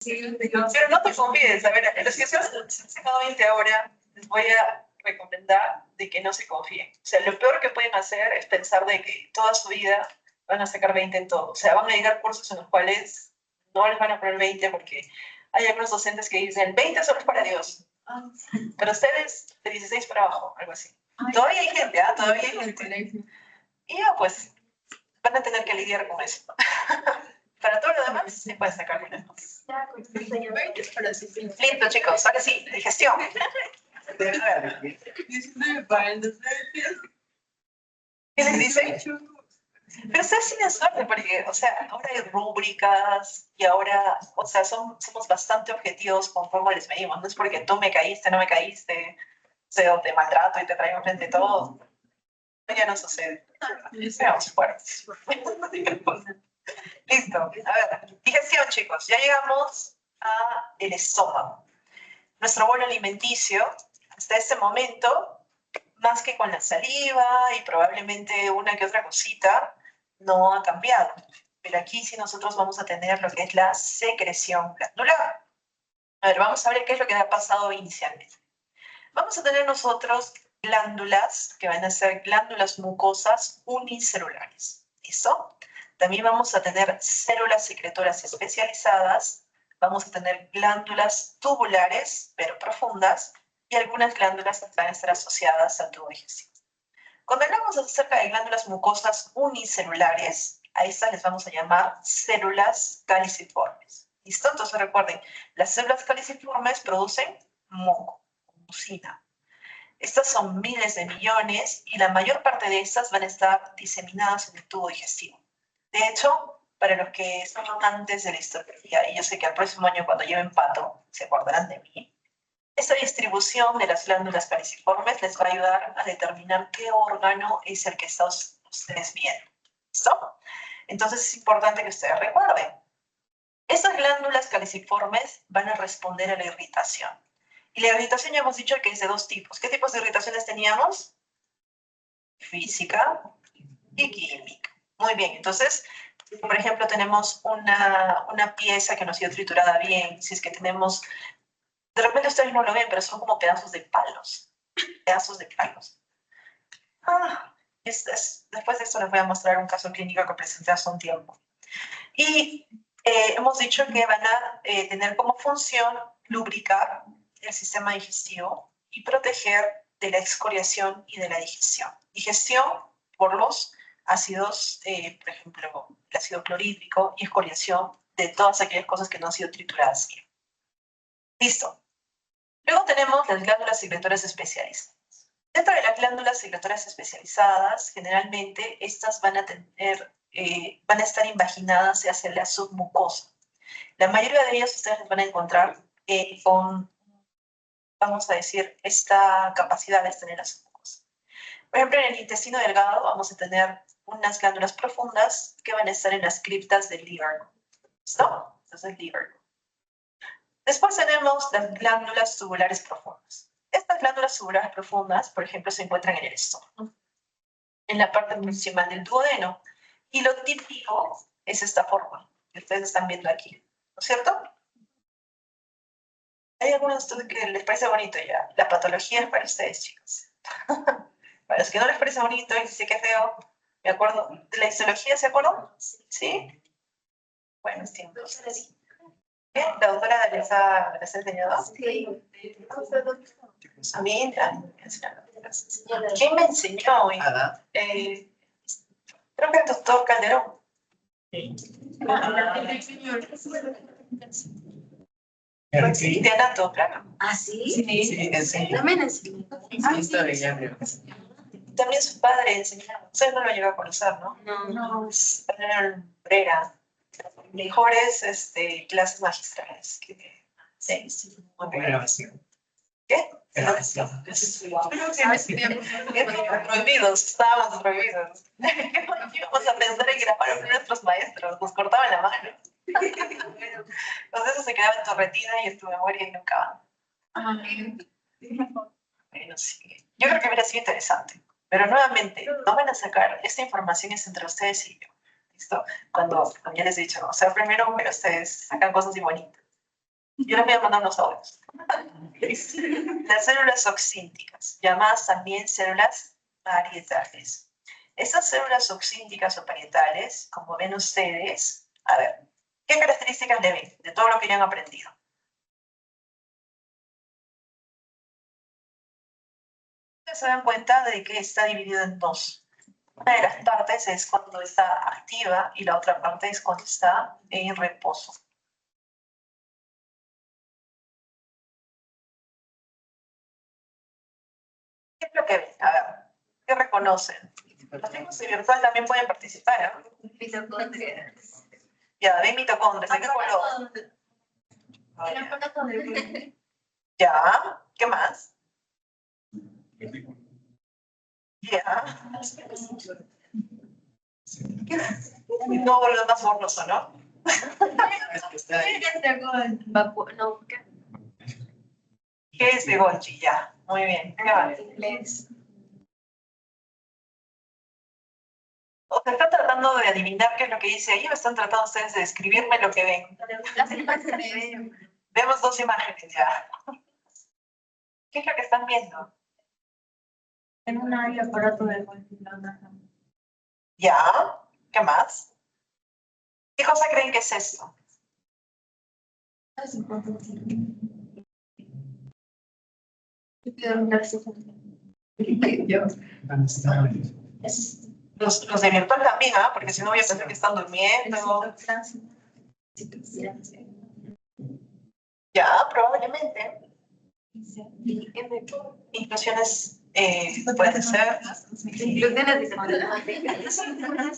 Pero no te confíes, a ver, los que se han sacado 20 ahora, les voy a recomendar de que no se confíen. O sea, lo peor que pueden hacer es pensar de que toda su vida van a sacar 20 en todo. O sea, van a llegar cursos en los cuales no les van a poner 20 porque hay algunos docentes que dicen 20 solo es para Dios. Pero ustedes de 16 para abajo, algo así. Todavía hay gente, ¿ah? Todavía hay gente. Y ya, pues, van a tener que lidiar con eso. Para todo lo demás, se puede sacar buenas notas. Listo, chicos, ahora sí, digestión. ¿Qué les dicen? Pero ustedes tienen suerte porque, o sea, ahora hay rúbricas y ahora, o sea, somos bastante objetivos con cómo les medimos. No es porque tú me caíste, no me caíste, o sea, o te maltrato y te traigo frente todo. Ya no sucede. Seamos fuertes. Listo. A ver, digestión, chicos. Ya llegamos a el estómago. Nuestro bolo alimenticio, hasta este momento, más que con la saliva y probablemente una que otra cosita, no ha cambiado. Pero aquí sí nosotros vamos a tener lo que es la secreción glandular. A ver, vamos a ver qué es lo que ha pasado inicialmente. Vamos a tener nosotros glándulas, que van a ser glándulas mucosas unicelulares. ¿Listo? También vamos a tener células secretoras especializadas, vamos a tener glándulas tubulares, pero profundas, y algunas glándulas que van a estar asociadas al tubo digestivo. Cuando hablamos acerca de glándulas mucosas unicelulares, a estas les vamos a llamar células caliciformes. ¿Listo? Entonces recuerden, las células caliciformes producen moco, mucina. Estas son miles de millones y la mayor parte de estas van a estar diseminadas en el tubo digestivo. De hecho, para los que son amantes de la histología, y yo sé que el próximo año cuando lleven pato se acordarán de mí, esta distribución de las glándulas caliciformes les va a ayudar a determinar qué órgano es el que están ustedes viendo. ¿Listo? Entonces es importante que ustedes recuerden. Estas glándulas caliciformes van a responder a la irritación. Y la irritación ya hemos dicho que es de dos tipos. ¿Qué tipos de irritaciones teníamos? Física y química. Muy bien, entonces, por ejemplo, tenemos una pieza que no ha sido triturada bien, si es que tenemos, de repente ustedes no lo ven, pero son como pedazos de palos, pedazos de palos. Después de esto les voy a mostrar un caso clínico que presenté hace un tiempo. Y hemos dicho que van a tener como función lubricar el sistema digestivo y proteger de la excoriación y de la digestión. Digestión por los ácidos, por ejemplo, el ácido clorhídrico, y excoriación de todas aquellas cosas que no han sido trituradas bien. Listo. Luego tenemos las glándulas secretoras especializadas. Dentro de las glándulas secretoras especializadas, generalmente estas van a estar invaginadas hacia la submucosa. La mayoría de ellas ustedes las van a encontrar con, vamos a decir, esta capacidad de tener la submucosa. Por ejemplo, en el intestino delgado vamos a tener unas glándulas profundas que van a estar en las criptas del hígado. ¿Listo? Entonces, el hígado. Después tenemos las glándulas tubulares profundas. Estas glándulas tubulares profundas, por ejemplo, se encuentran en el estómago, en la parte proximal del duodeno. Y lo típico es esta forma que ustedes están viendo aquí, ¿no es cierto? Hay algunos de ustedes que les parece bonito ya. La patología es para ustedes, chicos. Para los que no les parece bonito y dicen que es feo, me acuerdo de la histología, ¿se acuerdan? ¿Sí? Buenos tiempos. ¿Bien? ¿La doctora les ha enseñado? Sí. A mí, ¿quién me enseñó? Creo que el doctor Calderón. Sí, de anato, claro. ¿Ah, sí? Sí, sí. También enseñó. También su padre enseñaba. Usted no lo llegó a conocer, ¿no? No. Era Brera. Mejores clases magistrales. Sí, muy bien. ¿Qué? Prohibidos, estábamos prohibidos. Íbamos a pensar en grabar a nuestros maestros, nos cortaban la mano. Entonces eso se quedaba en tu retina y en tu memoria y nunca van. Bueno, sí. Yo creo que hubiera sido interesante. Pero nuevamente, no van a sacar, esta información es entre ustedes y yo. ¿Listo? Cuando ya les he dicho, o sea, primero, pero ustedes sacan cosas y bonitas. Yo les voy a mandar unos audios. Las células oxínticas, llamadas también células parietales. Estas células oxínticas o parietales, como ven ustedes, a ver, ¿qué características le ven de todo lo que ya han aprendido? Se dan cuenta de que está dividido en dos. Una de las partes es cuando está activa y la otra parte es cuando está en reposo. ¿Qué es lo que ven? A ver, ¿qué reconocen? Los chicos de virtual también pueden participar, ¿eh? Mitocondrias. Ya, ven mitocondrias, ¿de qué color? Ya, ¿qué más? Ya. No, lo más borroso, ¿no? No, ¿Qué es de Golgi? Ya, muy bien. ¿Qué más? inglés. O sea, ¿están tratando de adivinar qué es lo que dice ahí o están tratando ustedes de describirme lo que ven? Las imágenes. Vemos dos imágenes ya. ¿Qué es lo que están viendo? En un área aparato de Golgi. Ya, ¿qué más? ¿Qué cosa creen que es esto? Los de virtual también, ¿ah? Porque si no voy a pensar que están durmiendo. Ya, probablemente. Inclusiones puede ser.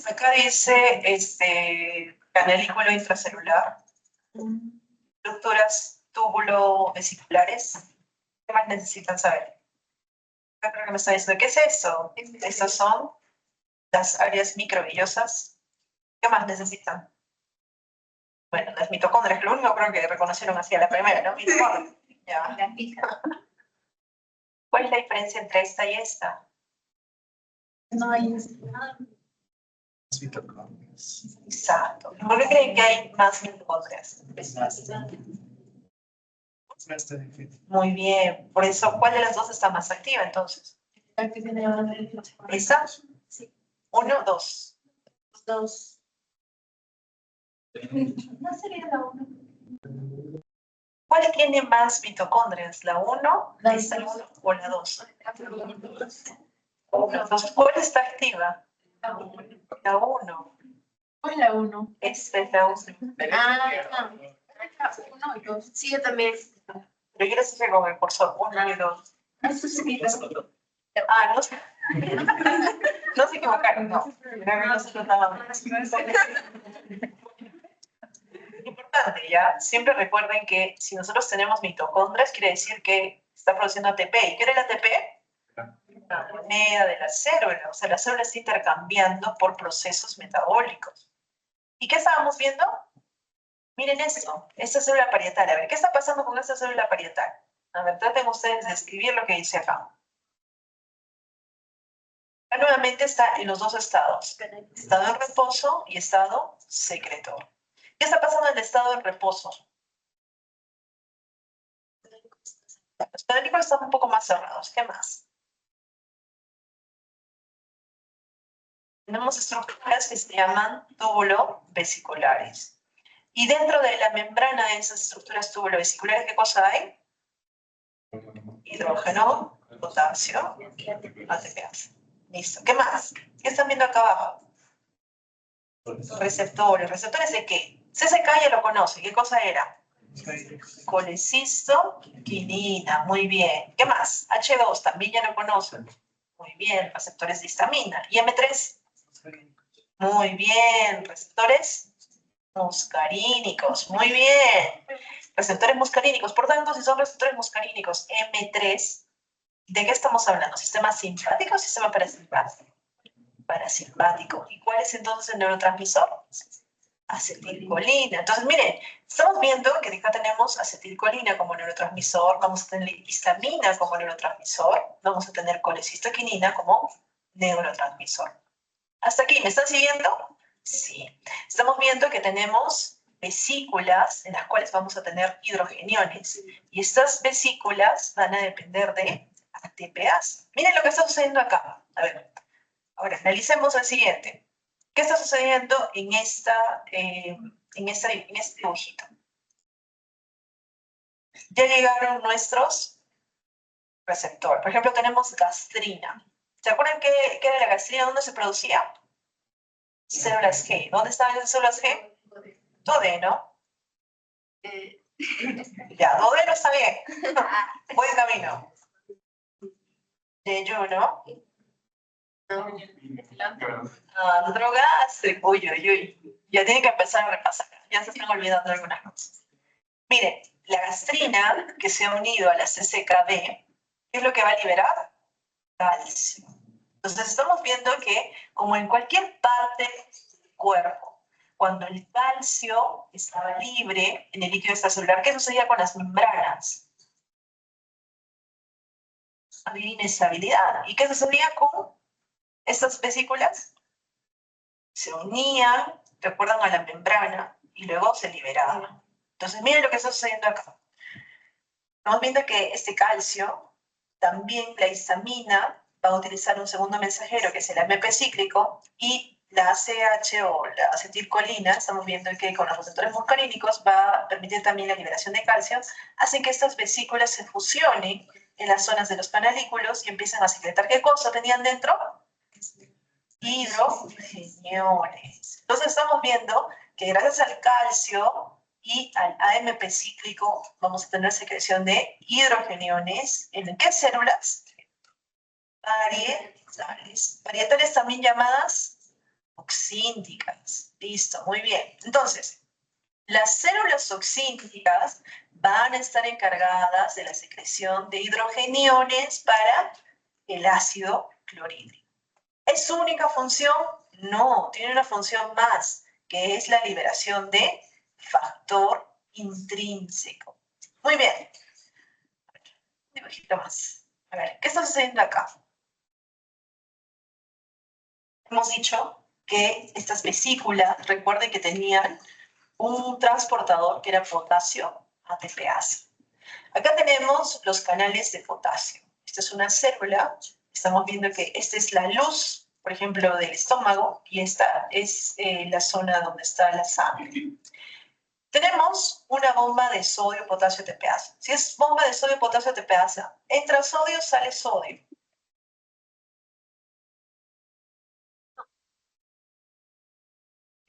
Acá dice canalículo intracelular, estructuras túbulo-vesiculares. ¿Qué más necesitan saber? Yo creo que me está diciendo, ¿qué es eso? Estas son las áreas microvillosas. ¿Qué más necesitan? Bueno, las mitocondrias, lo único creo que reconocieron así a la primera, ¿no? Mitocondrias. Ya. ¿Cuál es la diferencia entre esta y esta? No hay Exacto. ¿Por qué creen que hay más mitocondrias? Muy bien. Por eso, ¿cuál de las dos está más activa entonces? ¿Esa? Sí. ¿Uno, dos? Dos. No sería la uno. ¿Cuál tiene más mitocondrias? ¿La 1, esta 1 o la 2? Entonces, ¿cuál está activa? La 1. ¿Cuál es la uno? Esta es la 1. Uno y dos. Sí, yo también. Pero yo les dije con el cursor 1 y 2. Eso sí. Ah, no sé. No se equivocaron, no. No se trataba. Importante, ¿ya? Siempre recuerden que si nosotros tenemos mitocondrias, quiere decir que está produciendo ATP. ¿Y qué era el ATP? La moneda de la célula. O sea, la célula está intercambiando por procesos metabólicos. ¿Y qué estábamos viendo? Miren esto, esta célula parietal. A ver, ¿qué está pasando con esta célula parietal? A ver, traten ustedes de escribir lo que dice acá. Acá nuevamente está en los dos estados. Estado en reposo y estado secretor. ¿Qué está pasando en el estado de reposo? Los canalículos están un poco más cerrados. ¿Qué más? Tenemos estructuras que se llaman túbulo-vesiculares. Y dentro de la membrana de esas estructuras túbulo-vesiculares, ¿qué cosa hay? Hidrógeno, potasio, ATPase. Listo. ¿Qué más? ¿Qué están viendo acá abajo? Receptores. ¿Receptores de qué? CCK ya lo conoce. ¿Qué cosa era? Colecistoquinina. Muy bien. ¿Qué más? H2 también ya lo conocen. Muy bien. Receptores de histamina. ¿Y M3? Muy bien. Receptores muscarínicos. Muy bien. Receptores muscarínicos. Por tanto, si son receptores muscarínicos M3, ¿de qué estamos hablando? ¿Sistema simpático o sistema parasimpático? Parasimpático. ¿Y cuál es entonces el neurotransmisor? Acetilcolina. Entonces, miren, estamos viendo que acá tenemos acetilcolina como neurotransmisor, vamos a tener histamina como neurotransmisor, vamos a tener colecistoquinina como neurotransmisor. ¿Hasta aquí? ¿Me están siguiendo? Sí. Estamos viendo que tenemos vesículas en las cuales vamos a tener hidrogeniones. Y estas vesículas van a depender de ATPase. Miren lo que está sucediendo acá. A ver, ahora analicemos el siguiente. ¿Qué está sucediendo en este dibujito? Ya llegaron nuestros receptores. Por ejemplo, tenemos gastrina. ¿Se acuerdan qué era la gastrina? ¿Dónde se producía? Células G. ¿Dónde estaban esas células G? Duodeno. Ya, duodeno está bien. Buen camino. Yeyuno. Androgástrico. Uy, uy, uy. Ya tienen que empezar a repasar. Ya se están olvidando algunas cosas. Miren, la gastrina que se ha unido a la CCKB, ¿qué es lo que va a liberar? Calcio. Entonces estamos viendo que, como en cualquier parte del cuerpo, cuando el calcio estaba libre en el líquido extracelular, ¿qué sucedía con las membranas? Había inestabilidad. ¿Y qué sucedía con estas vesículas? Se unían, recuerdan, a la membrana y luego se liberaban. Entonces, miren lo que está sucediendo acá. Estamos viendo que este calcio, también la histamina, va a utilizar un segundo mensajero, que es el AMP cíclico, y la ACH o la acetilcolina, estamos viendo que con los receptores muscarínicos va a permitir también la liberación de calcio, hacen que estas vesículas se fusionen en las zonas de los canalículos y empiezan a secretar. ¿Qué cosa tenían dentro? Hidrogeniones. Entonces estamos viendo que gracias al calcio y al AMP cíclico vamos a tener secreción de hidrogeniones. ¿En qué células? Parietales. Parietales también llamadas oxínticas. Listo, muy bien. Entonces, las células oxínticas van a estar encargadas de la secreción de hidrogeniones para el ácido clorhídrico. ¿Es su única función? No, tiene una función más, que es la liberación de factor intrínseco. Muy bien. Un dibujito más. A ver, ¿qué está sucediendo acá? Hemos dicho que estas vesículas, recuerden que tenían un transportador que era potasio ATPase. Acá tenemos los canales de potasio. Esta es una célula. Estamos viendo que esta es la luz, por ejemplo, del estómago, y esta es la zona donde está la sangre. Tenemos una bomba de sodio, potasio, ATPase. Si es bomba de sodio, potasio, ATPase, entra sodio, sale sodio.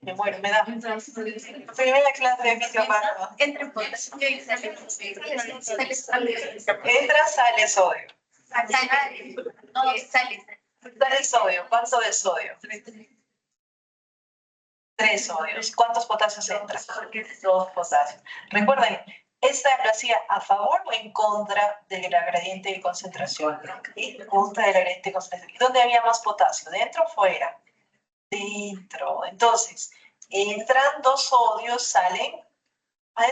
Me muero, me da. Primera clase de fisiopatía. Entra potasio y sale Entra, sale sodio. No, sale. Sale sodio. ¿Cuánto de sodio? 3 sodios. ¿Cuántos potasios entran? 2 potasios. Recuerden, ¿esta lo hacía a favor o en contra del gradiente de concentración? En contra del gradiente de concentración. ¿Y dónde había más potasio? ¿Dentro o fuera? Dentro. Entonces, entran 2 sodios, salen,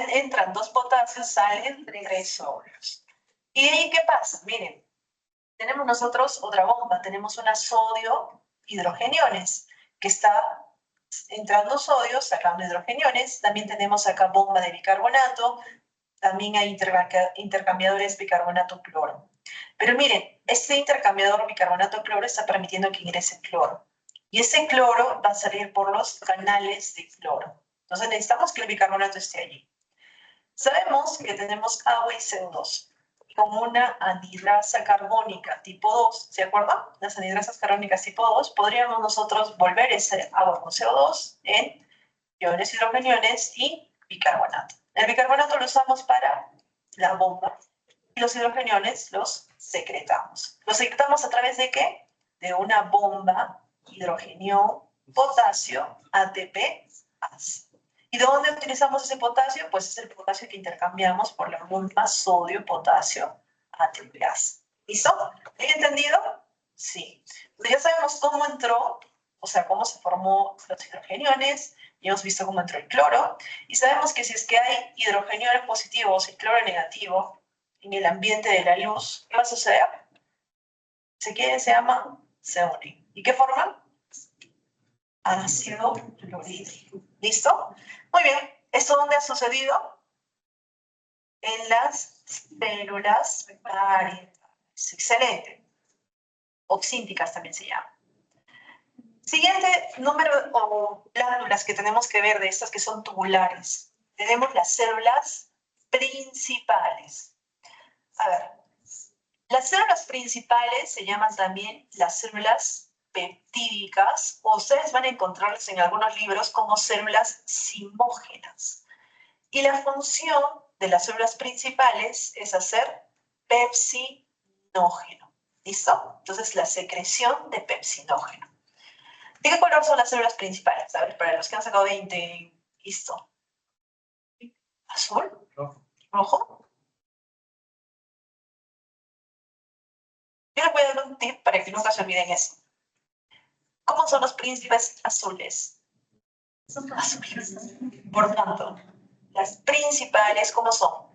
entran 2 potasios, salen 3 sodios. ¿Y de ahí qué pasa? Miren, tenemos nosotros otra bomba, tenemos una sodio hidrogeniones, que está entrando sodio, sacando hidrogeniones. También tenemos acá bomba de bicarbonato, también hay intercambiadores bicarbonato-cloro. Pero miren, este intercambiador bicarbonato-cloro está permitiendo que ingrese cloro. Y ese cloro va a salir por los canales de cloro. Entonces necesitamos que el bicarbonato esté allí. Sabemos que tenemos agua y CO2 con una anhidrasa carbónica tipo 2, ¿se acuerdan? Las anhidrasas carbónicas tipo 2, podríamos nosotros volver ese agua con CO2 en iones hidrogeniones y bicarbonato. El bicarbonato lo usamos para la bomba y los hidrogeniones los secretamos. ¿Los secretamos a través de qué? De una bomba hidrogenión, potasio, ATPase. ¿Y de dónde utilizamos ese potasio? Pues es el potasio que intercambiamos por la bomba sodio-potasio ATPase. ¿Listo? ¿Hay entendido? Sí. Pues ya sabemos cómo entró, o sea, cómo se formó los hidrogeniones, ya hemos visto cómo entró el cloro, y sabemos que si es que hay hidrogeniones positivos y cloro negativo en el ambiente de la luz, ¿qué va a suceder? ¿Se quieren? Se llaman, se unen. ¿Y qué forman? Ácido clorhídrico. ¿Listo? Muy bien. ¿Esto dónde ha sucedido? En las células parietales. Excelente. Oxínticas también se llama. Siguiente número o glándulas que tenemos que ver de estas que son tubulares. Tenemos las células principales. A ver, las células principales se llaman también las células peptídicas, o ustedes van a encontrarlas en algunos libros como células simógenas. Y la función de las células principales es hacer pepsinógeno. ¿Listo? Entonces, la secreción de pepsinógeno. ¿De qué color son las células principales? A ver, para los que han sacado 20, listo. ¿Azul? Rojo. ¿Rojo? Yo les voy a dar un tip para que nunca se olviden eso. ¿Cómo son los príncipes azules? Son Azules. Por tanto, las principales, ¿cómo son?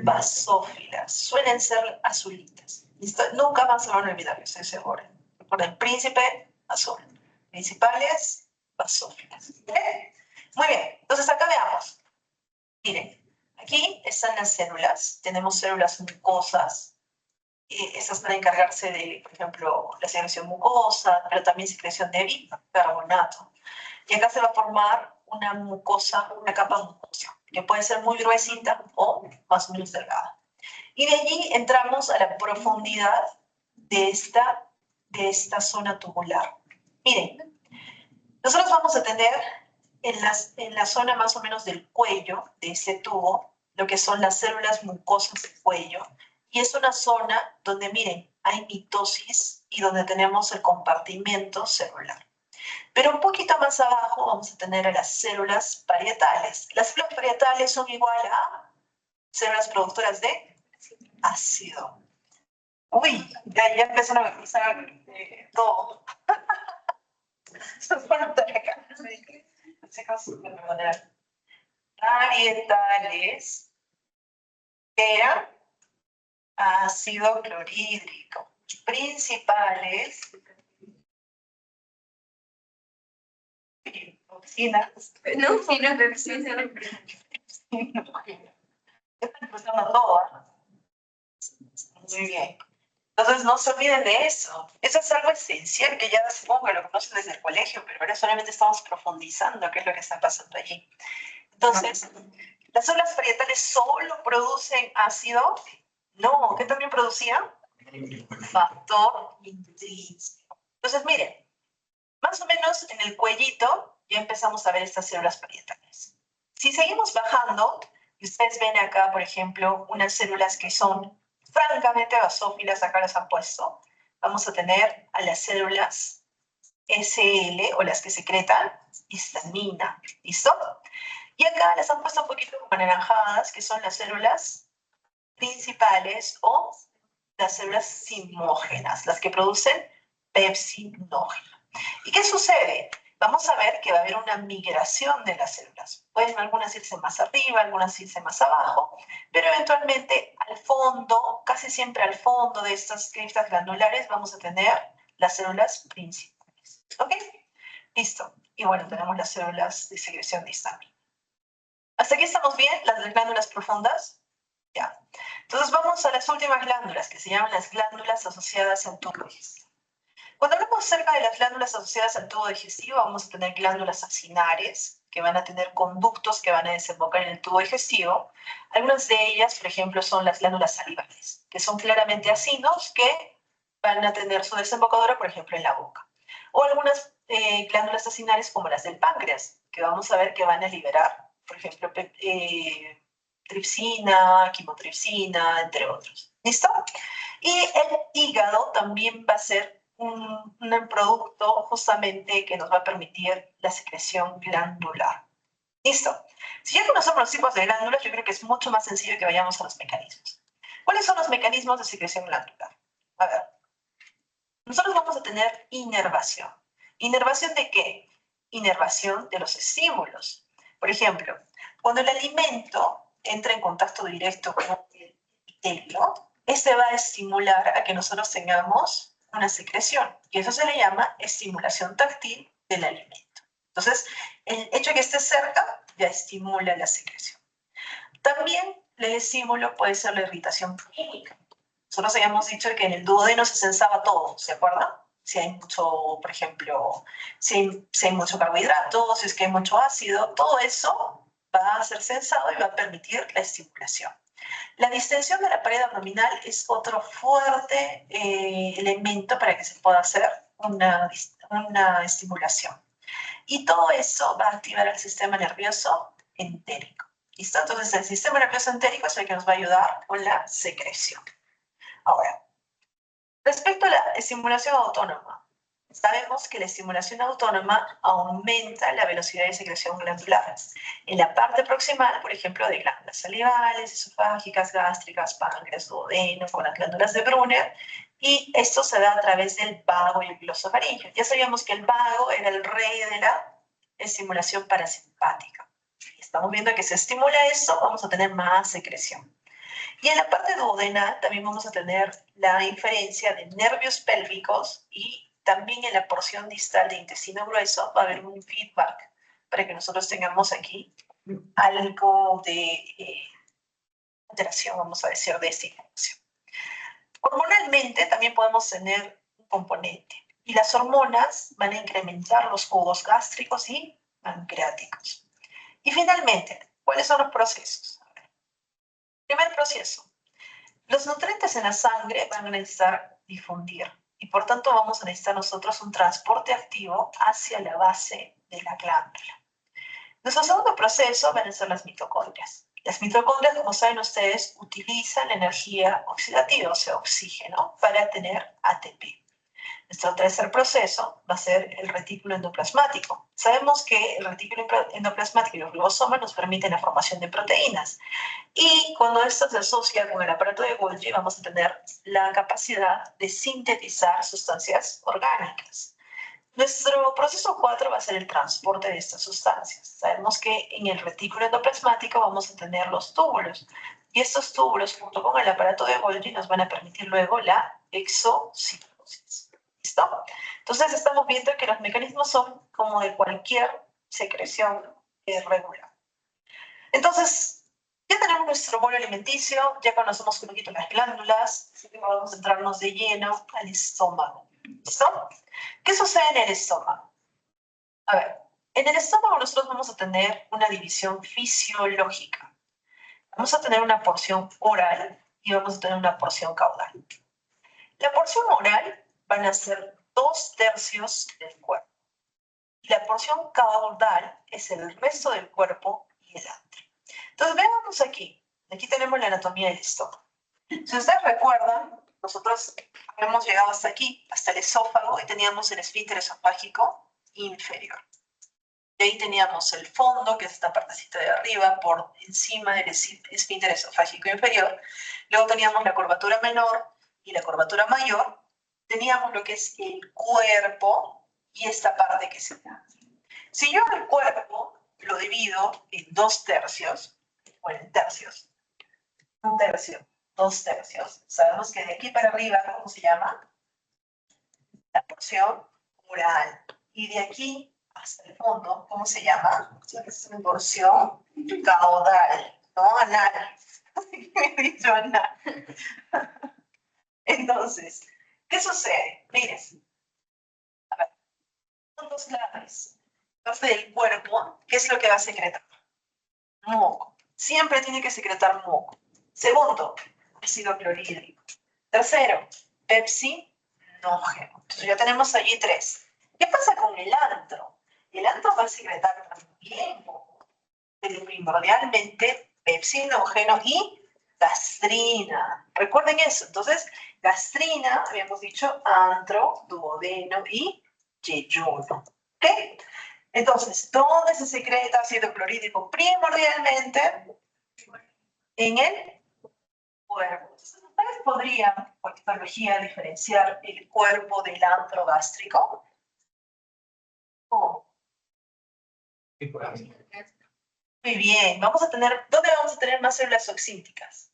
Basófilas. Suelen ser azulitas. ¿Listo? Nunca más se van a olvidar, yo estoy segura. Recuerden, príncipe azul. Principales, basófilas. Muy bien, entonces acá veamos. Miren, aquí están las células. Tenemos células mucosas. Estas van a encargarse de, por ejemplo, la secreción mucosa, pero también secreción de bicarbonato. Y acá se va a formar una mucosa, una capa mucosa, que puede ser muy gruesita o más o menos delgada. Y de allí entramos a la profundidad de esta zona tubular. Miren, nosotros vamos a tener en la zona más o menos del cuello de ese tubo, lo que son las células mucosas del cuello, y es una zona donde, miren, hay mitosis y donde tenemos el compartimento celular. Pero un poquito más abajo vamos a tener a las células parietales. Las células parietales son igual a células productoras de ácido. Uy, ya empezaron a cruzar todo. Se fueron de acá. Parietales eran ácido clorhídrico. Principales, toxinas. No, sí, no, pero sí, sí. Están cruzando todo, ¿eh? Muy bien. Entonces, no se olviden de eso. Eso es algo esencial que ya supongo que lo conocen desde el colegio, pero ahora solamente estamos profundizando qué es lo que está pasando allí. Entonces, ¿las células parietales solo producen ácido? No, ¿qué también producían? Factor intrínseco. Entonces, miren, más o menos en el cuellito ya empezamos a ver estas células parietales. Si seguimos bajando, y ustedes ven acá, por ejemplo, unas células que son francamente basófilas, acá las han puesto, vamos a tener a las células SL, o las que secretan histamina, ¿listo? Y acá las han puesto un poquito como anaranjadas, que son las células principales o las células simógenas, las que producen pepsinógeno. ¿Y qué sucede? Vamos a ver que va a haber una migración de las células. Pueden algunas irse más arriba, algunas irse más abajo, pero eventualmente al fondo, casi siempre al fondo de estas criptas glandulares, vamos a tener las células principales. ¿Ok? Listo. Y bueno, tenemos las células de secreción de histamina. ¿Hasta aquí estamos bien? ¿Las glándulas profundas? Ya. Entonces vamos a las últimas glándulas, que se llaman las glándulas asociadas al tubo digestivo. Cuando hablamos acerca de las glándulas asociadas al tubo digestivo, vamos a tener glándulas acinares, que van a tener conductos que van a desembocar en el tubo digestivo. Algunas de ellas, por ejemplo, son las glándulas salivales, que son claramente acinos, que van a tener su desembocadura, por ejemplo, en la boca. O algunas glándulas acinares como las del páncreas, que vamos a ver que van a liberar, por ejemplo, tripsina, quimotripsina, entre otros. ¿Listo? Y el hígado también va a ser un producto justamente que nos va a permitir la secreción glandular. ¿Listo? Si ya conocemos los tipos de glándulas, yo creo que es mucho más sencillo que vayamos a los mecanismos. ¿Cuáles son los mecanismos de secreción glandular? A ver, nosotros vamos a tener inervación. ¿Inervación de qué? Inervación de los estímulos. Por ejemplo, cuando el alimento entra en contacto directo con el epitelio, este va a estimular a que nosotros tengamos una secreción, y eso se le llama estimulación táctil del alimento. Entonces, el hecho de que esté cerca ya estimula la secreción. También el estímulo puede ser la irritación química. Nosotros habíamos dicho que en el duodeno se sensaba todo, ¿se acuerdan? Si hay mucho, por ejemplo, si hay mucho carbohidrato, si es que hay mucho ácido, todo eso va a ser sensado y va a permitir la estimulación. La distensión de la pared abdominal es otro fuerte elemento para que se pueda hacer una estimulación. Y todo eso va a activar el sistema nervioso entérico. ¿Listo? Entonces el sistema nervioso entérico es el que nos va a ayudar con la secreción. Ahora, respecto a la estimulación autónoma, sabemos que la estimulación autónoma aumenta la velocidad de secreción glandular. En la parte proximal, por ejemplo, de glándulas salivales, esofágicas, gástricas, páncreas, duodeno, con las glándulas de Brunner, y esto se da a través del vago y el glosofaringeo. Ya sabíamos que el vago era el rey de la estimulación parasimpática. Estamos viendo que si estimula eso, vamos a tener más secreción. Y en la parte duodenal también vamos a tener la inferencia de nervios pélvicos y también en la porción distal de intestino grueso va a haber un feedback para que nosotros tengamos aquí algo de alteración, vamos a decir, de esta información. Hormonalmente también podemos tener un componente y las hormonas van a incrementar los jugos gástricos y pancreáticos. Y finalmente, ¿cuáles son los procesos? Primer proceso. Los nutrientes en la sangre van a necesitar difundir y por tanto vamos a necesitar nosotros un transporte activo hacia la base de la glándula. Nuestro segundo proceso van a ser las mitocondrias. Las mitocondrias, como saben ustedes, utilizan la energía oxidativa, o sea, oxígeno, para tener ATP. Nuestro tercer proceso va a ser el retículo endoplasmático. Sabemos que el retículo endoplasmático y los ribosomas nos permiten la formación de proteínas. Y cuando esto se asocia con el aparato de Golgi, vamos a tener la capacidad de sintetizar sustancias orgánicas. Nuestro proceso 4 va a ser el transporte de estas sustancias. Sabemos que en el retículo endoplasmático vamos a tener los túbulos. Y estos túbulos, junto con el aparato de Golgi, nos van a permitir luego la exocitosis. ¿Listo? Entonces estamos viendo que los mecanismos son como de cualquier secreción regular. Entonces, ya tenemos nuestro bolo alimenticio, ya conocemos un poquito las glándulas, así que vamos a centrarnos de lleno al estómago. ¿Listo? ¿Qué sucede en el estómago? A ver, en el estómago nosotros vamos a tener una división fisiológica. Vamos a tener una porción oral y vamos a tener una porción caudal. La porción oral van a ser 2/3 del cuerpo. Y la porción caudal es el resto del cuerpo y el antro. Entonces, veamos aquí. Aquí tenemos la anatomía del estómago. Si ustedes recuerdan, nosotros hemos llegado hasta aquí, hasta el esófago, y teníamos el esfínter esofágico inferior. De ahí teníamos el fondo, que es esta partecita de arriba, por encima del esfínter esofágico inferior. Luego teníamos la curvatura menor y la curvatura mayor. Teníamos lo que es el cuerpo y esta parte que se da. Si yo el cuerpo lo divido en 2/3, bueno, en tercios, 1/3, 2/3, sabemos que de aquí para arriba, ¿cómo se llama? La porción oral. Y de aquí hasta el fondo, ¿cómo se llama? Es una porción caudal, no anal. Me he dicho anal. Entonces, ¿qué sucede? Miren, a ver, puntos claves. Parte del cuerpo, ¿qué es lo que va a secretar? Moco. Siempre tiene que secretar moco. Segundo, ácido clorhídrico. Tercero, pepsinógeno. Entonces ya tenemos allí 3. ¿Qué pasa con el antro? El antro va a secretar también moco, pero primordialmente pepsinógeno y gastrina. Recuerden eso. Entonces, gastrina, habíamos dicho, antro, duodeno y yeyuno. ¿Ok? Entonces, ¿dónde se secreta ácido clorhídrico? Primordialmente en el cuerpo. Entonces, ¿ustedes podrían, por histología, diferenciar el cuerpo del antro gástrico? ¿Cómo? Muy bien. ¿Dónde vamos a tener más células oxínticas?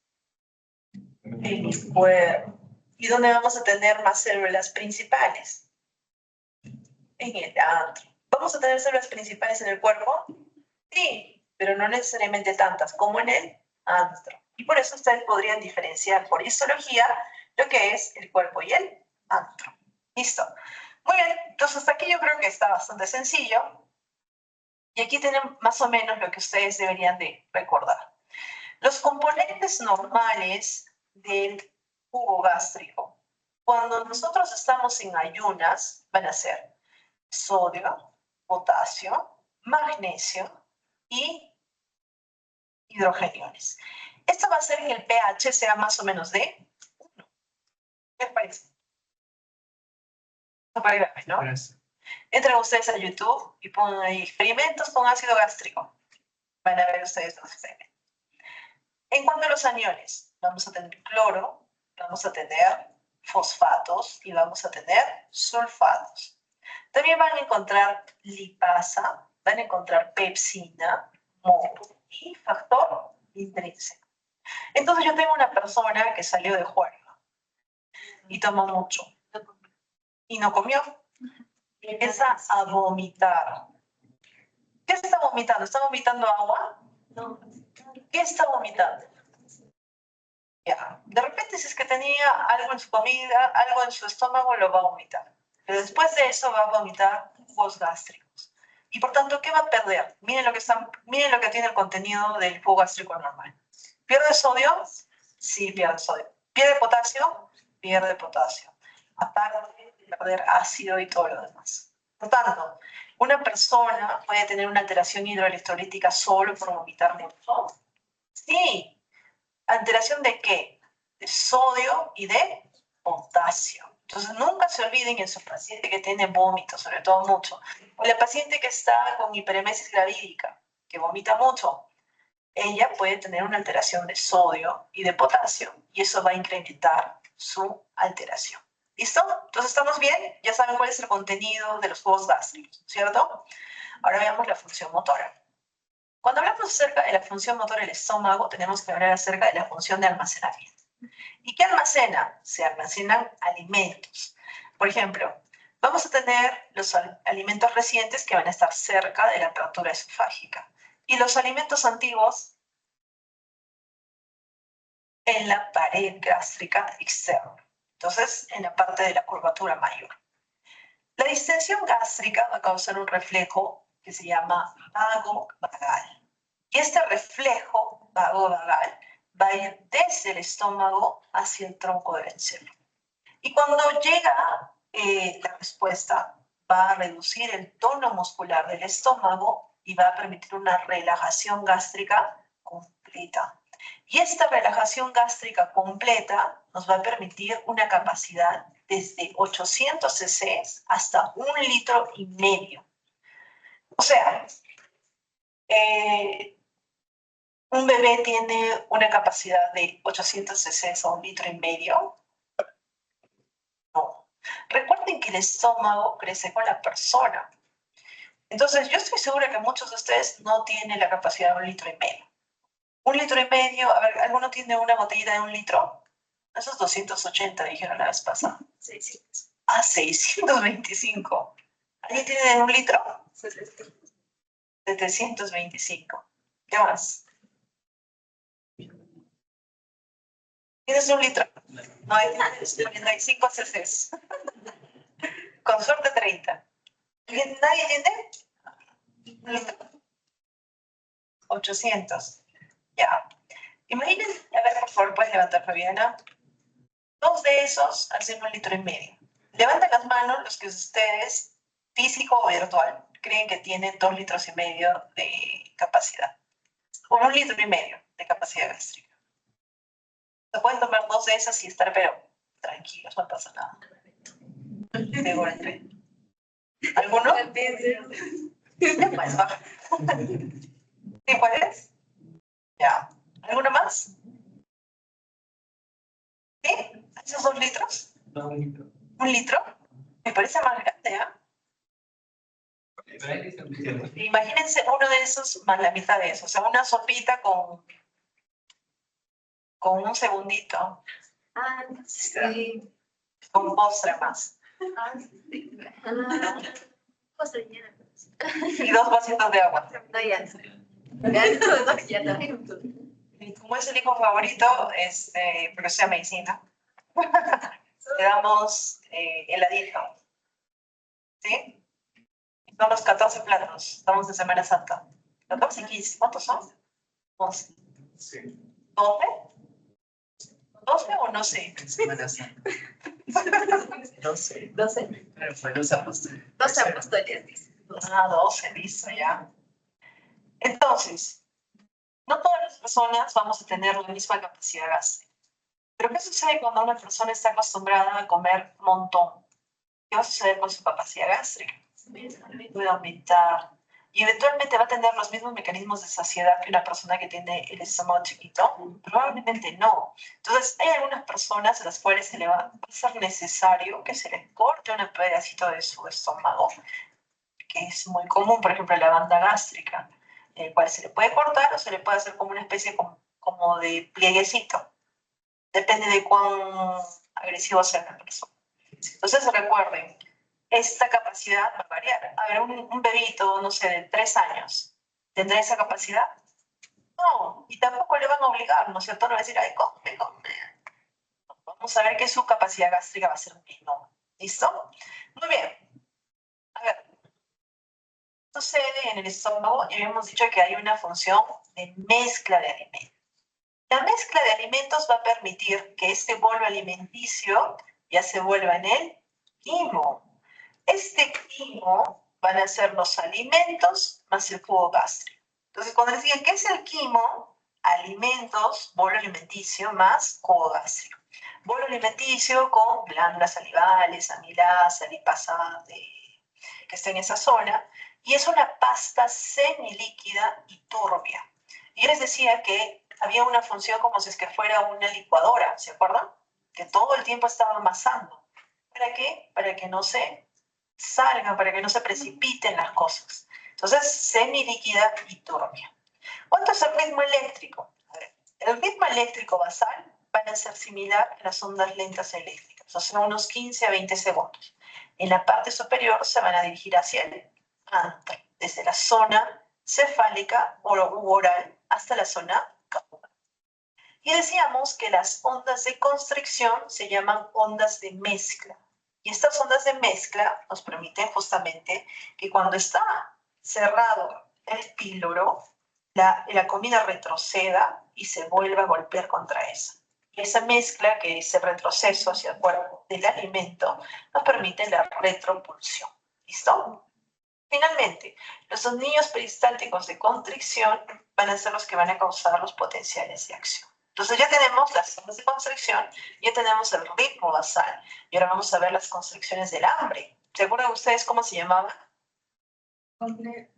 En el cuerpo. ¿Y dónde vamos a tener más células principales? En el antro. ¿Vamos a tener células principales en el cuerpo? Sí, pero no necesariamente tantas como en el antro. Y por eso ustedes podrían diferenciar por histología lo que es el cuerpo y el antro. ¿Listo? Muy bien, entonces hasta aquí yo creo que está bastante sencillo. Y aquí tienen más o menos lo que ustedes deberían de recordar. Los componentes normales del jugo gástrico, cuando nosotros estamos en ayunas, van a ser sodio, potasio, magnesio y hidrogeniones. Esto va a hacer que el pH sea más o menos de 1. ¿Qué les parece? Súper grave, ¿no? Entren ustedes a YouTube y pongan ahí experimentos con ácido gástrico. Van a ver ustedes los experimentos. En cuanto a los aniones, vamos a tener cloro, vamos a tener fosfatos y vamos a tener sulfatos. También van a encontrar lipasa, van a encontrar pepsina, moho y factor intrínseco. Entonces yo tengo una persona que salió de juerga y tomó mucho y no comió. Y empieza a vomitar. ¿Qué está vomitando? ¿Está vomitando agua? No. ¿Qué está vomitando? Ya. De repente, si es que tenía algo en su comida, algo en su estómago, lo va a vomitar. Pero después de eso va a vomitar jugos gástricos. Y por tanto, ¿qué va a perder? Miren lo que tiene el contenido del jugo gástrico normal. ¿Pierde sodio? Sí, pierde sodio. ¿Pierde potasio? Pierde potasio. Aparte de perder ácido y todo lo demás. Por tanto, una persona puede tener una alteración hidroelectrolítica solo por vomitar mucho. Sí. ¿Alteración de qué? De sodio y de potasio. Entonces, nunca se olviden en su paciente que tiene vómitos, sobre todo mucho, o la paciente que está con hiperemesis gravídica, que vomita mucho, ella puede tener una alteración de sodio y de potasio, y eso va a incrementar su alteración. ¿Listo? Entonces, ¿estamos bien? Ya saben cuál es el contenido de los jugos gástricos, ¿cierto? Ahora veamos la función motora. Cuando hablamos acerca de la función motora del estómago, tenemos que hablar acerca de la función de almacenamiento. ¿Y qué almacena? Se almacenan alimentos. Por ejemplo, vamos a tener los alimentos recientes que van a estar cerca de la apertura esofágica y los alimentos antiguos en la pared gástrica externa. Entonces, en la parte de la curvatura mayor. La distensión gástrica va a causar un reflejo que se llama vago-vagal. Y este reflejo vago-vagal va a ir desde el estómago hacia el tronco del encéfalo. Y cuando llega la respuesta, va a reducir el tono muscular del estómago y va a permitir una relajación gástrica completa. Y esta relajación gástrica completa nos va a permitir una capacidad desde 800 cc hasta 1,5 litros. O sea, un bebé tiene una capacidad de 800 cc a 1,5 litros. No. Recuerden que el estómago crece con la persona. Entonces, yo estoy segura que muchos de ustedes no tienen la capacidad de 1,5 litros. 1,5 litros, a ver, ¿alguno tiene una botellita de 1 litro? Esos 280 dijeron la vez pasada. 600. Ah, 625. ¿Alguien tiene de 1 litro? 725. ¿Qué más? ¿Tienes 1 litro? No, hay 45 cc. Con suerte 30. ¿Nadie tiene? 1 litro. 800. Ya. Imagínense, a ver, por favor, puedes levantar, Fabiana. 2 de esos hacen 1,5 litros. Levanten las manos los que ustedes, físico o virtual, creen que tienen 2,5 litros de capacidad. O 1,5 litros de capacidad gástrica. Se pueden tomar 2 de esas y estar, pero tranquilos, no pasa nada. De golpe. ¿Alguno? Ya pues, baja. ¿Sí puedes? Ya. ¿Alguno más? ¿Sí? ¿Esos 2 litros? No, 1 litro. ¿1 litro? Me parece más grande, ¿ah? Imagínense uno de esos más la mitad de eso, o sea, una sopita con un segundito. Ah, sí. Con postre más. Ah, sí. Y 2 vasitos de agua. No, ya. Ya también. Y como es el hijo favorito, porque sea medicina, le damos heladito, ¿sí? Son los 14 platos, estamos en Semana Santa. 14 y 15, ¿cuántos son? 11. Sí. ¿12? ¿12 o no sé? Semana Santa. 12. 12. Pero fue los apóstoles. 12 apóstoles, dice. 12, listo, ya. Entonces, no todas las personas vamos a tener la misma capacidad gástrica. Pero ¿qué sucede cuando una persona está acostumbrada a comer un montón? ¿Qué va a suceder con su capacidad gástrica? Puede aumentar. Y eventualmente va a tener los mismos mecanismos de saciedad que una persona que tiene el estómago chiquito. Probablemente no. Entonces, hay algunas personas a las cuales se le va a ser necesario que se les corte un pedacito de su estómago, que es muy común, por ejemplo, la banda gástrica, el cual se le puede cortar o se le puede hacer como una especie como de plieguecito. Depende de cuán agresivo sea la persona. Entonces, recuerden, esta capacidad va a variar. A ver, un bebito, no sé, de 3 años, ¿tendrá esa capacidad? No, y tampoco le van a obligar, ¿no es cierto? No va a decir, ay, come, come. Vamos a ver que su capacidad gástrica va a ser menor. ¿Listo? Muy bien. A ver, sucede en el estómago y habíamos dicho que hay una función de mezcla de alimentos. La mezcla de alimentos va a permitir que este bolo alimenticio ya se vuelva en el quimo. Este quimo van a ser los alimentos más el jugo gástrico. Entonces, cuando les digan, ¿qué es el quimo? Alimentos, bolo alimenticio más jugo gástrico. Bolo alimenticio con glándulas salivales, amilasa, lipasa que está en esa zona. Y es una pasta semilíquida y turbia. Y yo les decía que había una función como si es que fuera una licuadora, ¿se acuerdan? Que todo el tiempo estaba amasando. ¿Para qué? Para que no se salgan, para que no se precipiten las cosas. Entonces, semilíquida y turbia. ¿Cuánto es el ritmo eléctrico? A ver, el ritmo eléctrico basal van a ser similar a las ondas lentas eléctricas, o sea, unos 15 a 20 segundos. En la parte superior se van a dirigir hacia el antro, desde la zona cefálica u oral hasta la zona caudal. Y decíamos que las ondas de constricción se llaman ondas de mezcla. Y estas ondas de mezcla nos permiten justamente que cuando está cerrado el píloro, la comida retroceda y se vuelva a golpear contra esa. Y esa mezcla, que es el retroceso hacia el cuerpo del alimento, nos permite la retropulsión. ¿Listo? Finalmente, los anillos peristálticos de constricción van a ser los que van a causar los potenciales de acción. Entonces ya tenemos las zonas de constricción, ya tenemos el ritmo basal, y ahora vamos a ver las constricciones del hambre. ¿Se acuerdan ustedes cómo se llamaba? Complejo.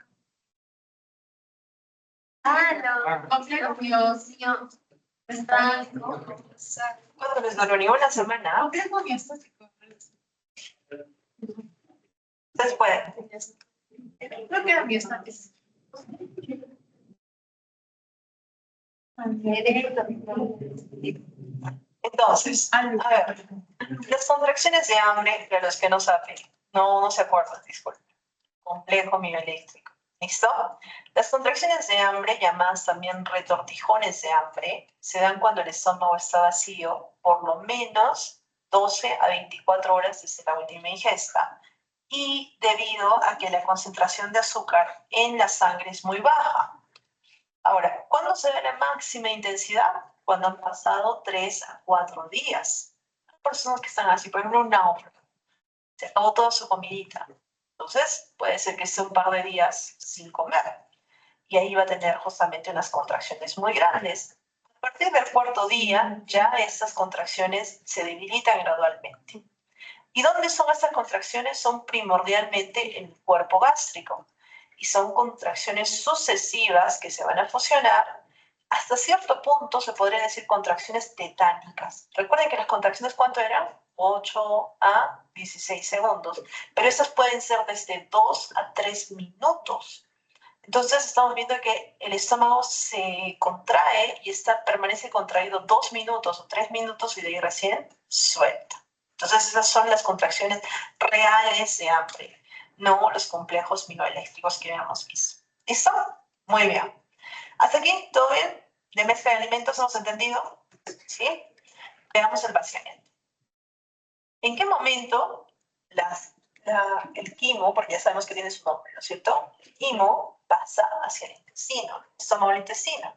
No. Complejo miostático. ¿Cuándo les duró? Ni una semana. Complejo miostático. Ustedes pueden. Creo que era miostático. Entonces, a ver, las contracciones de hambre, de los que no saben, no se acuerdan, disculpen. Complejo mioeléctrico. ¿Listo? Las contracciones de hambre, llamadas también retortijones de hambre, se dan cuando el estómago está vacío, por lo menos 12 a 24 horas desde la última ingesta, y debido a que la concentración de azúcar en la sangre es muy baja. Ahora, ¿cuándo se ve la máxima intensidad? Cuando han pasado 3 a 4 días. Hay personas que están así, por ejemplo, un náufrago, se acabó toda su comidita. Entonces, puede ser que esté un par de días sin comer. Y ahí va a tener justamente unas contracciones muy grandes. A partir del cuarto día, ya estas contracciones se debilitan gradualmente. ¿Y dónde son estas contracciones? Son primordialmente en el cuerpo gástrico. Y son contracciones sucesivas que se van a fusionar. Hasta cierto punto se podría decir contracciones tetánicas. Recuerden que las contracciones, ¿cuánto eran? 8 a 16 segundos. Pero estas pueden ser desde 2 a 3 minutos. Entonces estamos viendo que el estómago se contrae y permanece contraído 2 minutos o 3 minutos y de ahí recién suelta. Entonces esas son las contracciones reales de hambre, no los complejos mioeléctricos que habíamos visto. ¿Listo? Muy bien. ¿Hasta aquí todo bien? ¿De mezcla de alimentos hemos entendido? ¿Sí? Veamos el vaciamiento. ¿En qué momento el quimo, porque ya sabemos que tiene su nombre, ¿no es cierto? El quimo pasa hacia el intestino, el estómago del intestino.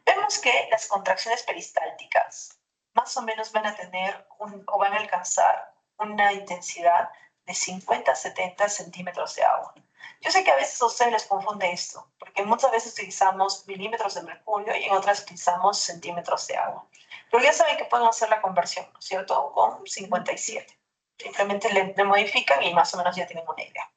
Vemos que las contracciones peristálticas más o menos van a tener o van a alcanzar una intensidad de 50 a 70 centímetros de agua. Yo sé que a veces a ustedes les confunde esto, porque muchas veces utilizamos milímetros de mercurio y en otras utilizamos centímetros de agua. Pero ya saben que pueden hacer la conversión, ¿no es cierto? Con 57. Simplemente le modifican y más o menos ya tienen una idea.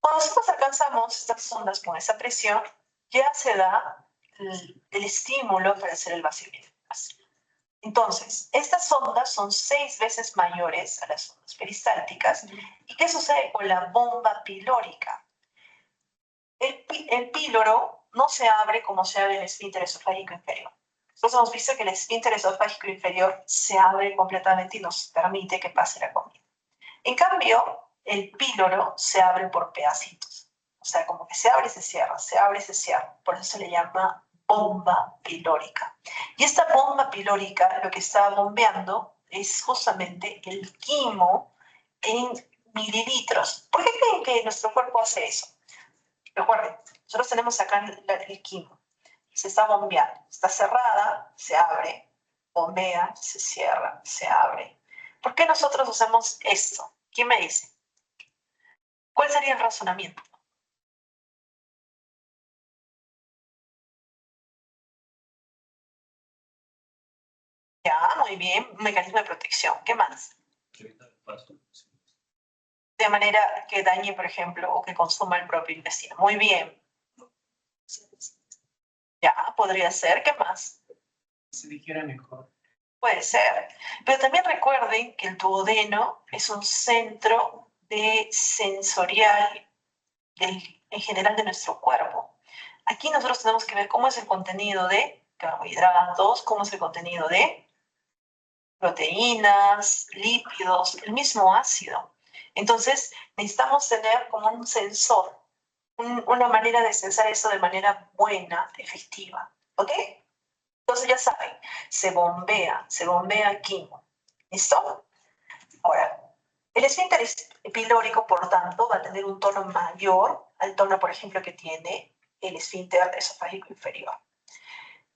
Cuando nosotros alcanzamos estas ondas con esa presión, ya se da el estímulo para hacer el vaciamiento. Entonces, estas ondas son 6 veces mayores a las ondas peristálticas. ¿Y qué sucede con la bomba pilórica? El píloro no se abre como se abre el esfínter esofágico inferior. Nosotros hemos visto que el esfínter esofágico inferior se abre completamente y nos permite que pase la comida. En cambio, el píloro se abre por pedacitos. O sea, como que se abre y se cierra, se abre y se cierra. Por eso se le llama bomba pilórica. Y esta bomba pilórica lo que está bombeando es justamente el quimo en mililitros. ¿Por qué creen que nuestro cuerpo hace eso? Recuerden, nosotros tenemos acá el quimo. Se está bombeando. Está cerrada, se abre, bombea, se cierra, se abre. ¿Por qué nosotros hacemos esto? ¿Quién me dice? ¿Cuál sería el razonamiento? Ya, muy bien, un mecanismo de protección. ¿Qué más? De manera que dañe, por ejemplo, o que consuma el propio intestino. Muy bien. Ya, podría ser. ¿Qué más? Se dijera mejor. Puede ser. Pero también recuerden que el duodeno es un centro de sensorial en general de nuestro cuerpo. Aquí nosotros tenemos que ver cómo es el contenido de carbohidratos, cómo es el contenido de proteínas, lípidos, el mismo ácido. Entonces, necesitamos tener como un sensor, una manera de sensar eso de manera buena, efectiva. ¿Ok? Entonces ya saben, se bombea quimo. ¿Listo? Ahora, el esfínter pilórico, por tanto, va a tener un tono mayor al tono, por ejemplo, que tiene el esfínter esofágico inferior.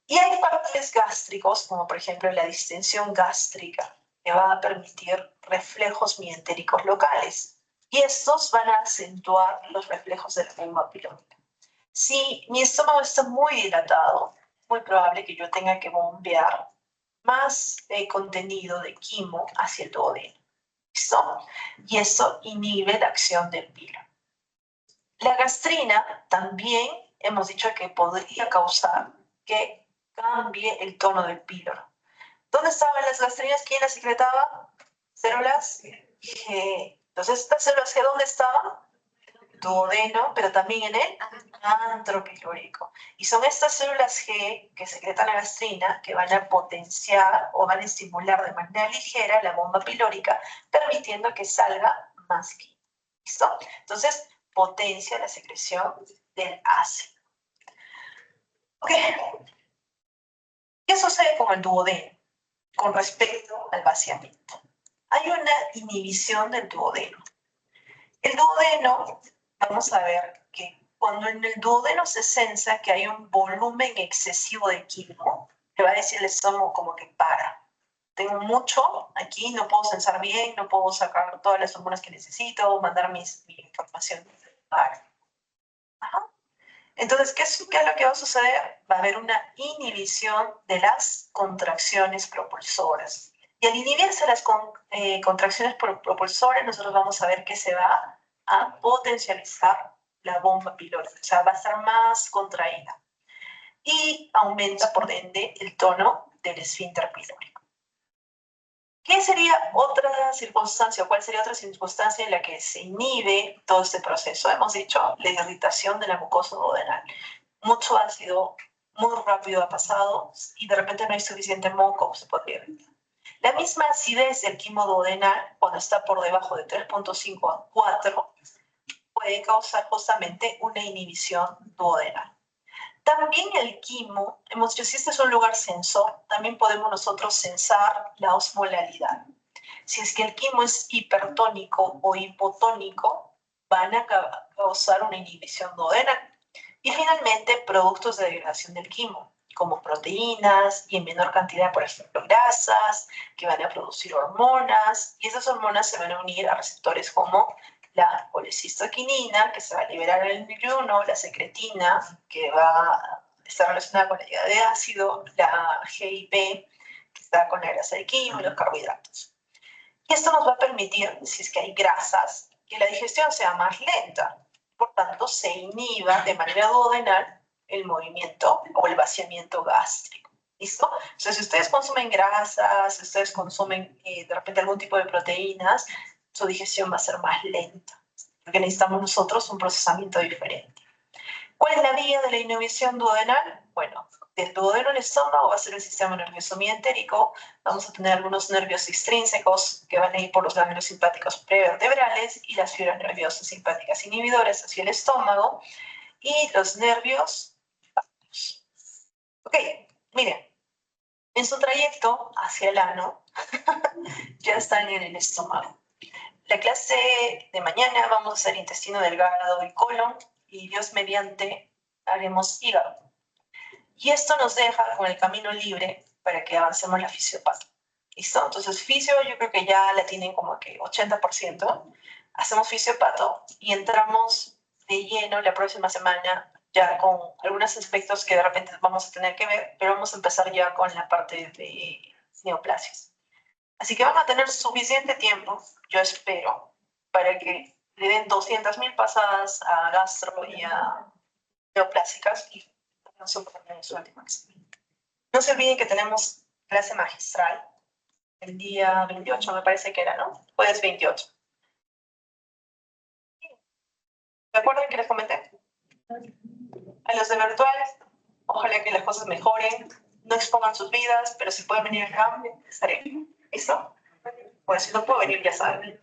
Y hay factores gástricos, como por ejemplo la distensión gástrica, que va a permitir reflejos mientéricos locales. Y estos van a acentuar los reflejos de la bomba pilórica. Si mi estómago está muy dilatado, es muy probable que yo tenga que bombear más contenido de quimo hacia el duodeno. ¿Listo? Y eso inhibe la acción del pilo. La gastrina también hemos dicho que podría causar que cambie el tono del píloro. ¿Dónde estaban las gastrinas? ¿Quién las secretaba? Células G. Entonces, ¿estas células G dónde estaban? Duodeno, pero también en el antro pilórico. Y son estas células G que secretan la gastrina que van a potenciar o van a estimular de manera ligera la bomba pilórica, permitiendo que salga más quimo. ¿Listo? Entonces, potencia la secreción del ácido. Ok. ¿Qué sucede con el duodeno con respecto al vaciamiento? Hay una inhibición del duodeno. El duodeno, vamos a ver que cuando en el duodeno se sensa que hay un volumen excesivo de quimo, le va a decir el estómago como que para. Tengo mucho aquí, no puedo sensar bien, no puedo sacar todas las hormonas que necesito, mandar mi información. Para. Ajá. Entonces, ¿qué es lo que va a suceder? Va a haber una inhibición de las contracciones propulsoras. Y al inhibirse las contracciones propulsoras, nosotros vamos a ver que se va a potencializar la bomba pilórica, o sea, va a estar más contraída. Y aumenta, por ende, el tono del esfínter pilórico. ¿Qué sería otra circunstancia o cuál sería otra circunstancia en la que se inhibe todo este proceso? Hemos dicho la irritación de la mucosa duodenal. Mucho ácido muy rápido ha pasado y de repente no hay suficiente moco, se podría irritar. La misma acidez del quimo duodenal, cuando está por debajo de 3.5 a 4, puede causar justamente una inhibición duodenal. También el quimo, hemos dicho, si este es un lugar sensor, también podemos nosotros censar la osmolalidad. Si es que el quimo es hipertónico o hipotónico, van a causar una inhibición duodenal. Y finalmente, productos de degradación del quimo, como proteínas y en menor cantidad, por ejemplo, grasas, que van a producir hormonas, y esas hormonas se van a unir a receptores como la colecistoquinina, que se va a liberar en el ayuno, la secretina, que va a estar relacionada con la llegada de ácido, la GIP, que está con la grasa de quimo y los carbohidratos. Y esto nos va a permitir, si es que hay grasas, que la digestión sea más lenta. Por tanto, se inhiba de manera duodenal el movimiento o el vaciamiento gástrico. ¿Listo? Entonces, si ustedes consumen grasas, si ustedes consumen de repente algún tipo de proteínas, su digestión va a ser más lenta, porque necesitamos nosotros un procesamiento diferente. ¿Cuál es la vía de la inhibición duodenal? Bueno, del duodeno al estómago va a ser el sistema nervioso mientérico. Vamos a tener algunos nervios extrínsecos que van a ir por los ganglios simpáticos prevertebrales y las fibras nerviosas simpáticas inhibidoras hacia el estómago y los nervios vagus. Ok, miren, en su trayecto hacia el ano ya están en el estómago. La clase de mañana vamos a hacer intestino delgado y colon y Dios mediante haremos hígado. Y esto nos deja con el camino libre para que avancemos la fisiopato. ¿Listo? Entonces, fisio yo creo que ya la tienen como que 80%. Hacemos fisiopato y entramos de lleno la próxima semana ya con algunos aspectos que de repente vamos a tener que ver, pero vamos a empezar ya con la parte de neoplasias. Así que van a tener suficiente tiempo, yo espero, para que le den 200.000 pasadas a gastro y a neoplásicas y no se en su última examen. No se olviden que tenemos clase magistral el día 28, me parece que era, ¿no? Jueves 28. ¿Se acuerdan que les comenté? A los de virtual, ojalá que las cosas mejoren, no expongan sus vidas, pero si pueden venir acá, estaré. ¿Listo? Pues si no puedo venir, ya saben.